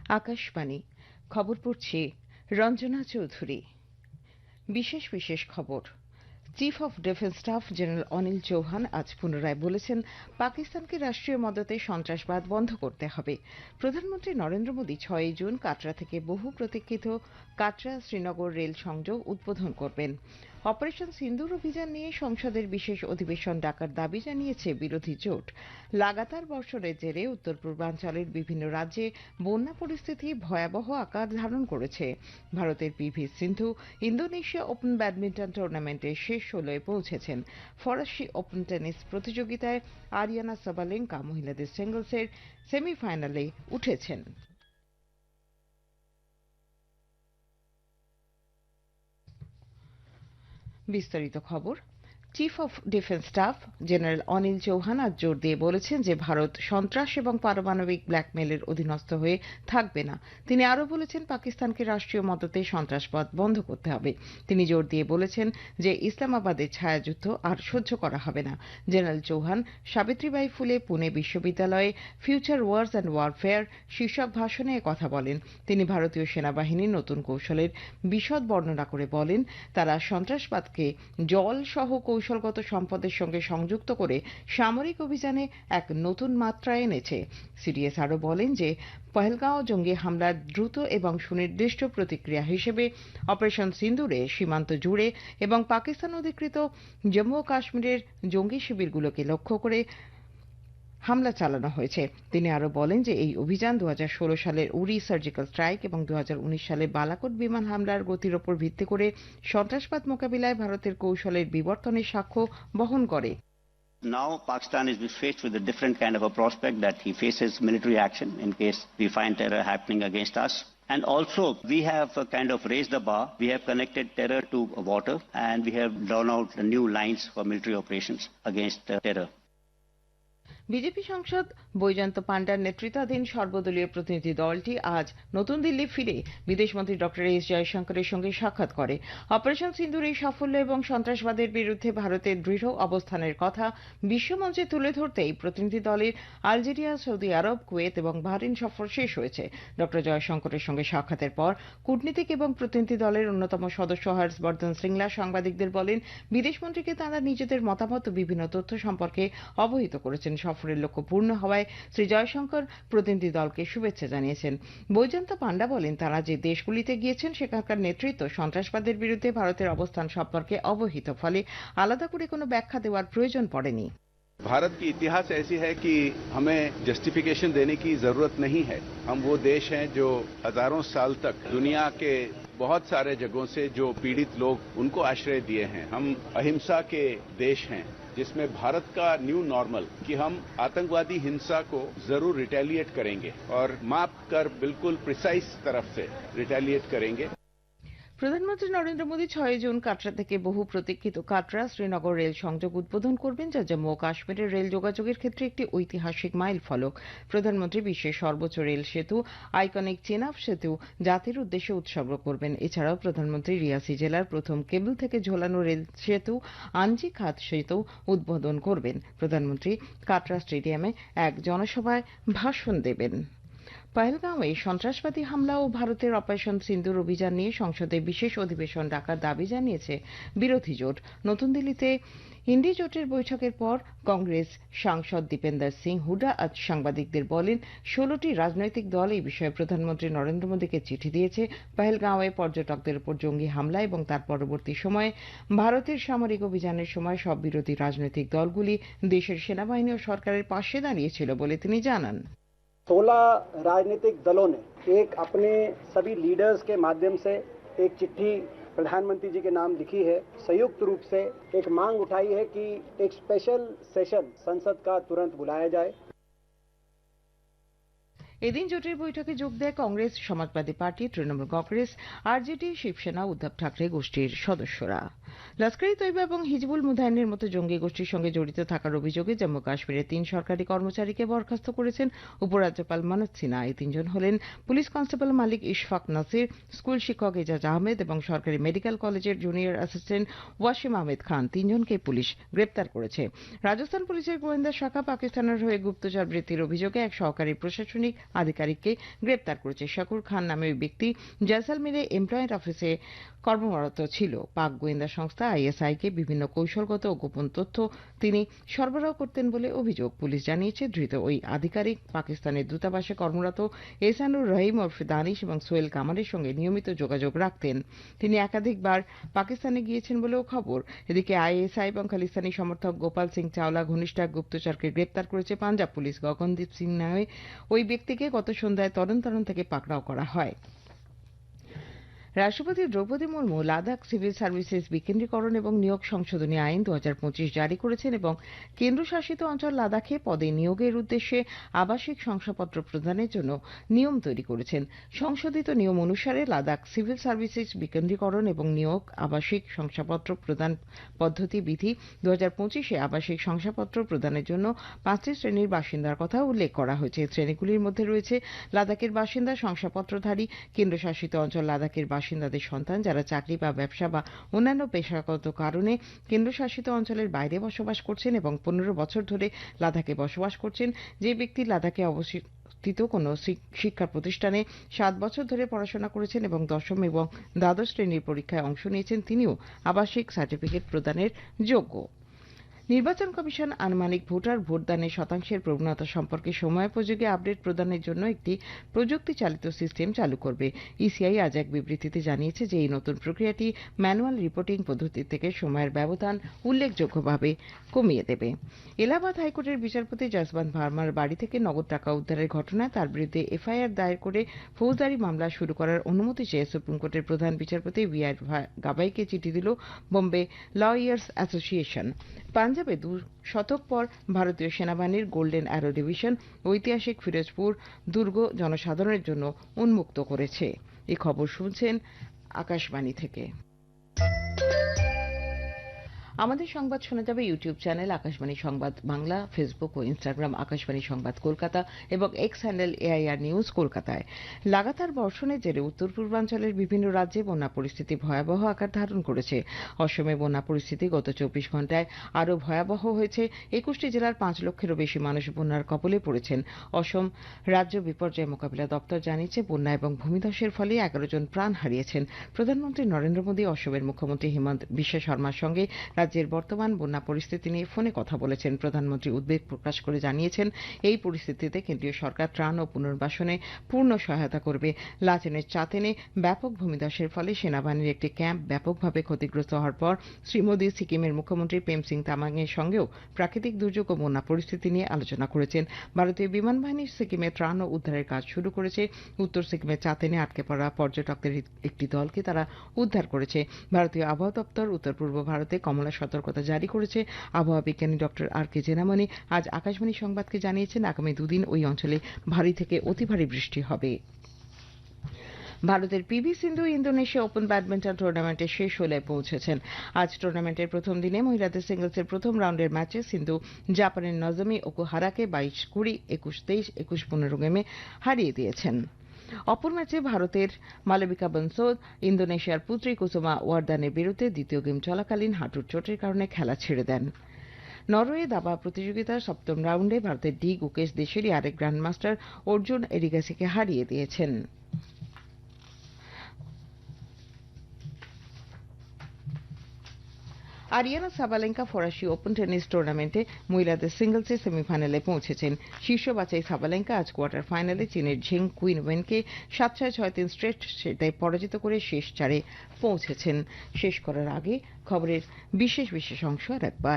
আকাশবাণী খবর পড়ছি রঞ্জনা চৌধুরী। বিশেষ খবর। Chief of defence staff general Anil Chauhan আজ পুনরায় বলেছেন, পাকিস্তানকে রাষ্ট্রীয় মদতে সন্ত্রাসবাদ বন্ধ করতে হবে। প্রধানমন্ত্রী নরেন্দ্র মোদী ৬ জুন কাটরা থেকে বহু প্রতীক্ষিত কাটরা শ্রীনগর রেল সংযোগ উদ্বোধন করবেন। অপারেশন সিন্দুর অভিযান নিয়ে সংসদের বিশেষ অধিবেশন ডাকার দাবি জানিয়েছে বিরোধী জোট। লাগাতার বর্ষণের জেরে উত্তর পূর্বাঞ্চলের বিভিন্ন রাজ্যে বন্যা পরিস্থিতি ভয়াবহ আকার ধারণ করেছে। ভারতের পিভি সিন্ধু ইন্দোনেশিয়া ওপেন ব্যাডমিন্টন টুর্নামেন্টের শেষ ১৬-এ পৌঁছেছেন। ফরাসি ওপেন টেনিস প্রতিযোগিতায় আরিয়ানা সাবালেঙ্কা মহিলাদের সিঙ্গলসের সেমিফাইনালে উঠেছেন। বিস্তারিত খবর। Chief of defence staff general Anil Chauhan আজ জোর দিয়ে বলেছেন যে ভারত সন্ত্রাস এবং পারমাণবিক ব্ল্যাকমেলের অধীনস্থ হয়ে থাকবে না। তিনি আরও বলেছেন, পাকিস্তানকে রাষ্ট্রীয় মদতে সন্ত্রাসবাদ বন্ধ করতে হবে। তিনি জোর দিয়ে বলেছেন যে ইসলামাবাদের ছায়াযুদ্ধ আর সহ্য করা হবে না। জেনারেল চৌহান সাবিত্রীবাই ফুলে পুনে বিশ্ববিদ্যালয়ে ফিউচার ওয়ার্স অ্যান্ড ওয়ারফেয়ার শীর্ষক ভাষণে কথা বলেন। তিনি ভারতীয় সেনাবাহিনীর নতুন কৌশলের বিশদ বর্ণনা করে বলেন, তারা সন্ত্রাসবাদকে জল সহ কৌশলগত সম্পদের সঙ্গে সংযুক্ত করে সামরিক অভিযানে এক নতুন মাত্রা এনেছে। সিডিএস আরও বলেন যে পহেলগাঁও জঙ্গি হামলার দ্রুত এবং সুনির্দিষ্ট প্রতিক্রিয়া হিসেবে অপারেশন সিন্দুরে সীমান্ত জুড়ে এবং পাকিস্তান অধিকৃত জম্মু ও কাশ্মীরের জঙ্গি শিবিরগুলোকে লক্ষ্য করে হামলা চালানো হয়েছে। তিনি আরও বলেন যে এই অভিযান ২০১৬ সালের উরি সার্জিক্যাল স্ট্রাইক এবং ২০১৯ সালে বালাকোট বিমান হামলার গতির ওপর ভিত্তি করে সন্ত্রাসবাদ মোকাবিলায় ভারতের কৌশলের বিবর্তনের সাক্ষ্য বহন করে। Now Pakistan is faced with a different kind of a prospect, that he faces military action in case we find terror happening against us. And also we have kind of raised the bar. We have connected terror to water, and we have drawn out new lines for military operations against terror. BJP সাংসদ বৈজয়ন্ত পাণ্ডার নেতৃত্বাধীন সর্বদলীয় প্রতিনিধি দলটি আজ নতুন দিল্লি ফিরে বিদেশমন্ত্রী doctor S জয়শঙ্করের সঙ্গে সাক্ষাৎ করে। অপারেশন সিন্দুর এই সাফল্য এবং সন্ত্রাসবাদের বিরুদ্ধে ভারতের দৃঢ় অবস্থানের কথা বিশ্বমঞ্চে তুলে ধরতেই প্রতিনিধি দলের আলজেরিয়া, সৌদি আরব, কুয়েত এবং বাহরিন সফর শেষ হয়েছে। ডক্টর জয়শঙ্করের সঙ্গে সাক্ষাতের পর কূটনীতিক এবং প্রতিনিধি দলের অন্যতম সদস্য হর্ষবর্ধন শ্রিংলা সাংবাদিকদের বলেন, বিদেশমন্ত্রীকে তাঁরা নিজেদের মতামত ও বিভিন্ন তথ্য সম্পর্কে অবহিত করেছেন। সফরের লক্ষ্য পূর্ণ হওয়ায় শ্রী জয়শঙ্কর প্রতিনিধি দলকে শুভেচ্ছা জানিয়েছেন। বৈজয়ন্ত পাণ্ডা বলেন, তারা যে দেশগুলিতে গিয়েছেন সেখানকার নেতৃত্ব সন্ত্রাসবাদের বিরুদ্ধে ভারতের অবস্থান সম্পর্কে অবহিত, ফলে আলাদা করে কোনো ব্যাখ্যা দেওয়ার প্রয়োজন পড়েনি। भारत की इतिहास ऐसी है कि हमें जस्टिफिकेशन देने की जरूरत नहीं है। हम वो देश हैं जो हजारों साल तक दुनिया के बहुत सारे जगहों से जो पीड़ित लोग उनको आश्रय दिए हैं। हम अहिंसा के देश हैं, जिसमें भारत का न्यू नॉर्मल कि हम आतंकवादी हिंसा को जरूर रिटेलिएट करेंगे और माप कर बिल्कुल प्रिसाइज तरफ से रिटेलिएट करेंगे। প্রধানমন্ত্রী নরেন্দ্র মোদী ৬ জুন কাটরা থেকে বহু প্রতীক্ষিত কাটরা শ্রীনগর রেল সংযোগ উদ্বোধন করবেন, যা জম্মু ও কাশ্মীরের রেল যোগাযোগের ক্ষেত্রে একটি ঐতিহাসিক মাইল ফলক। প্রধানমন্ত্রী বিশ্বের সর্বোচ্চ রেল সেতু আইকনিক চেনাব সেতু জাতির উদ্দেশ্যে উৎসর্গ করবেন। এছাড়াও প্রধানমন্ত্রী রিয়াসি জেলার প্রথম কেবল থেকে ঝোলানো রেল সেতু আঞ্জি খাত সেতু উদ্বোধন করবেন। প্রধানমন্ত্রী কাটরা স্টেডিয়ামে এক জনসভায় ভাষণ দেবেন। পহেলগাঁওয়ে সন্ত্রাসবাদী হামলা ও ভারতের অপারেশন সিন্দুর অভিযান নিয়ে সংসদে বিশেষ অধিবেশন ডাকার দাবি জানিয়েছে বিরোধী জোট। নতুন দিল্লিতে ইন্ডি জোটের বৈঠকের পর কংগ্রেস সাংসদ দীপেন্দর সিং হুডা আজ সাংবাদিকদের বলেন, ১৬টি রাজনৈতিক দল এই বিষয়ে প্রধানমন্ত্রী নরেন্দ্র মোদীকে চিঠি দিয়েছে। পহেলগাঁওয়ে পর্যটকদের উপর জঙ্গি হামলা এবং তার পরবর্তী সময়ে ভারতের সামরিক অভিযানের সময় সব বিরোধী রাজনৈতিক দলগুলি দেশের সেনাবাহিনী ও সরকারের পাশে দাঁড়িয়েছিল বলে তিনি জানান। 16 राजनीतिक दलों ने एक अपने सभी लीडर्स के माध्यम से एक चिट्ठी प्रधानमंत्री जी के नाम लिखी है। संयुक्त रूप से एक मांग उठाई है कि एक स्पेशल सेशन संसद का तुरंत बुलाया जाए। এদিন জোটের বৈঠকে যোগ দেয় কংগ্রেস, সমাজবাদী পার্টি, তৃণমূল কংগ্রেস, আরজেডি, শিবসেনা, উদ্ধব ঠাকরে গোষ্ঠীর সদস্যরা। লস্কর ই তৈবা এবং হিজবুল মুজাহিদের মতো জঙ্গি গোষ্ঠীর সঙ্গে জড়িত থাকার অভিযোগে জম্মু কাশ্মীরের ৩ সরকারি কর্মচারীকে বরখাস্ত করেছেন উপরাজ্যপাল মনোজ সিনহা। এই ৩ জন হলেন পুলিশ কনস্টেবল মালিক ইশফাক নাসির, স্কুল শিক্ষক এজাজ আহমেদ এবং সরকারি মেডিকেল কলেজের জুনিয়র অ্যাসিস্ট্যান্ট ওয়াসিম আহমেদ খান। ৩ জনকে পুলিশ গ্রেপ্তার করেছে। রাজস্থান পুলিশের গোয়েন্দা শাখা পাকিস্তানের হয়ে গুপ্তচর বৃত্তির অভিযোগে এক সহকারী প্রশাসনিক আধিকারিককে গ্রেপ্তার করেছে। শাকুর খান নামে ওই ব্যক্তি জয়সালমীরে এমপ্লয়মেন্ট অফিসে কর্মরত ছিল। পাক গোয়েন্দা সংস্থা আইএসআইকে বিভিন্ন কৌশলগত ও গোপন তথ্য তিনি সরবরাহ করতেন বলে অভিযোগ। পুলিশ জানিয়েছে ধৃত ওই আধিকারিক পাকিস্তানের দূতাবাসে কর্মরত এহসানুর রহিম ওরফে দানিশ এবং সোহেল কামালের সঙ্গে নিয়মিত যোগাযোগ রাখতেন। তিনি একাধিকবার পাকিস্তানে গিয়েছেন বলেও খবর। এদিকে আইএসআই এবং খালিস্তানি সমর্থক গোপাল সিং চাওলা ঘনিষ্ঠ এক গুপ্তচরকে গ্রেপ্তার করেছে পাঞ্জাব পুলিশ। গগনদীপ সিং নামে ওই ব্যক্তিকে গত সন্ধ্যায় তরণ থেকে পাকড়াও করা হয়। রাষ্ট্রপতি দ্রৌপদী মুর্মু লাদাখ সিভিল সার্ভিসেস বিকেন্দ্রীকরণ এবং নিয়োগ সংশোধনী আইন 2025 জারি করেছেন এবং কেন্দ্রশাসিত অঞ্চল লাদাখে পদে নিয়োগের উদ্দেশ্যে আবাসিক শংসাপত্র প্রদানের জন্য নিয়ম তৈরি করেছেন। সংশোধিত নিয়ম অনুসারে লাদাখ সিভিল সার্ভিসেস বিকেন্দ্রীকরণ এবং নিয়োগ আবাসিক শংসাপত্র প্রদান পদ্ধতি বিধি 2025-এ আবাসিক শংসাপত্র প্রদানের জন্য 5টি শ্রেণীর বাসিন্দার কথা উল্লেখ করা হয়েছে। শ্রেণীগুলির মধ্যে রয়েছে লাদাখের বাসিন্দা, শংসাপত্রধারী, কেন্দ্রশাসিত অঞ্চল লাদাখের বাসিন্দাদের সন্তান যারা চাকরি বা ব্যবসা বা অন্যান্য পেশাগত কারণে কেন্দ্রশাসিত অঞ্চলের বাইরে বসবাস করছেন এবং 15 বছর ধরে লাদাখে বসবাস করছেন। যে ব্যক্তি লাদাখে অবস্থিত কোনো শিক্ষা প্রতিষ্ঠানে 7 বছর ধরে পড়াশোনা করেছেন এবং 10ম এবং দ্বাদশ শ্রেণীর পরীক্ষায় অংশ নিয়েছেন তিনিও আবাসিক সার্টিফিকেট প্রদানের যোগ্য। নির্বাচন কমিশন আনুমানিক ভোটার ভোটদানের শতাংশের প্রবণতা সম্পর্কে সময়োপযোগী আপডেট প্রদানের জন্য একটি প্রযুক্তি চালিত সিস্টেম চালু করবে। ইসিআই আজ এক বিবৃতিতে জানিয়েছে যে এই নতুন প্রক্রিয়াটি ম্যানুয়াল রিপোর্টিং পদ্ধতি থেকে সময়ের ব্যবধান উল্লেখযোগ্যভাবে কমিয়ে দেবে। এলাহাবাদ হাইকোর্টের বিচারপতি যশবন্ত ভার্মার বাড়ি থেকে নগদ টাকা উদ্ধারের ঘটনায় তার বিরুদ্ধে এফআইআর দায়ের করে ফৌজদারি মামলা শুরু করার অনুমতি চেয়ে সুপ্রিম কোর্টের প্রধান বিচারপতি VI গাভাইকে চিঠি দিল বোম্বে লয়ার্স অ্যাসোসিয়েশন। পাঞ্জাবে 2 শতক পর ভারতীয় সেনাবাহিনীর গোল্ডেন অ্যারো ডিভিশন ঐতিহাসিক ফিরোজপুর দুর্গ জনসাধারণের জন্য উন্মুক্ত করেছে। এই খবর শুনছেন আকাশবাণী থেকে। আমাদের সংবাদ শোনা যাবে ইউটিউব চ্যানেল আকাশবাণী সংবাদ বাংলা, ফেসবুক ও ইনস্টাগ্রাম আকাশবাণী সংবাদ কলকাতা এবং এক্স হ্যান্ডেল AIR নিউজ কলকাতায়। লাগাতার বর্ষণের জেরে উত্তর পূর্বাঞ্চলের বিভিন্ন রাজ্যে বন্যা পরিস্থিতি ভয়াবহ আকার ধারণ করেছে। অসমে বন্যা পরিস্থিতি গত 24 ঘণ্টায় আরও ভয়াবহ হয়েছে। 21টি জেলার 5 লক্ষেরও বেশি মানুষ বন্যার কবলে পড়েছেন। অসম রাজ্য বিপর্যয় মোকাবিলা দপ্তর জানিয়েছে বন্যা এবং ভূমিধসের ফলে 11 জন প্রাণ হারিয়েছেন। প্রধানমন্ত্রী নরেন্দ্র মোদী অসমের মুখ্যমন্ত্রী হিমন্ত বিশ্ব শর্মার সঙ্গে রাজ্যের বর্তমান বন্যা পরিস্থিতি নিয়ে ফোনে কথা বলেছেন। প্রধানমন্ত্রী উদ্বেগ প্রকাশ করে জানিয়েছেন এই পরিস্থিতিতে কেন্দ্রীয় সরকার ত্রাণ ও পুনর্বাসনে পূর্ণ সহায়তা করবে। লাচেনের চাতেনে ব্যাপক ভূমিধসের ফলে সেনাবাহিনীর একটি ক্যাম্প ব্যাপকভাবে ক্ষতিগ্রস্ত হওয়ার পর শ্রী মোদী সিকিমের মুখ্যমন্ত্রী প্রেম সিং তামাংয়ের সঙ্গেও প্রাকৃতিক দুর্যোগ ও বন্যা পরিস্থিতি নিয়ে আলোচনা করেছেন। ভারতীয় বিমান বাহিনী সিকিমে ত্রাণ ও উদ্ধারের কাজ শুরু করেছে। উত্তর সিকিমের চাতেনে আটকে পড়া পর্যটকদের একটি দলকে তারা উদ্ধার করেছে। ভারতীয় আবহাওয়া দপ্তর উত্তর পূর্ব ভারতে কমলা সতর্কতা জারি করেছে। আবহাওয়া বিজ্ঞানী ডক্টর RK জেনামণি আজ আকাশবাণী সংবাদকে জানিয়েছেন আগামী 2 দিন ওই অঞ্চলে ভারী থেকে অতি ভারী বৃষ্টি হবে। ভারতের PV সিন্ধু ইন্দোনেশিয়া ওপেন ব্যাডমিন্টন টুর্নামেন্টের শেষ ষোলোয় পৌঁছেছেন। আজ টুর্নামেন্টের প্রথম দিনে মহিলাদের সিঙ্গলসের প্রথম রাউন্ডের ম্যাচে সিন্ধু জাপানের নজমি ওকুহারাকে 22-20, 21-23, 21-15 গেমে হারিয়ে দিয়েছেন। অপর ম্যাচে ভারতের মালবিকা বনসোদ ইন্দোনেশিয়ার পুত্রী কুসুমা ওয়ার্দানের বিরুদ্ধে দ্বিতীয় গেম চলাকালীন হাঁটুর চোটের কারণে খেলা ছেড়ে দেন। নরওয়ে দাবা প্রতিযোগিতার 7ম রাউন্ডে ভারতের ডি গুকেশ দেশেরই আরেক গ্র্যান্ডমাস্টার অর্জুন এরিগাসিকে হারিয়ে দিয়েছেন। আরিয়ানা সাবালেঙ্কা ফরাসি ওপেন টেনিস টুর্নামেন্টে মহিলাদের সিঙ্গলসে সেমিফাইনালে পৌঁছেছেন। শীর্ষ বাছাই সাবালেঙ্কা আজ কোয়ার্টার ফাইনালে চীনের ঝিং কুইন ওয়েনকে 7-6, 6-3 স্ট্রেট সেটাই পরাজিত করে শেষ 4-এ পৌঁছেছেন। শেষ করার আগে খবরের বিশেষ অংশ আর একবার।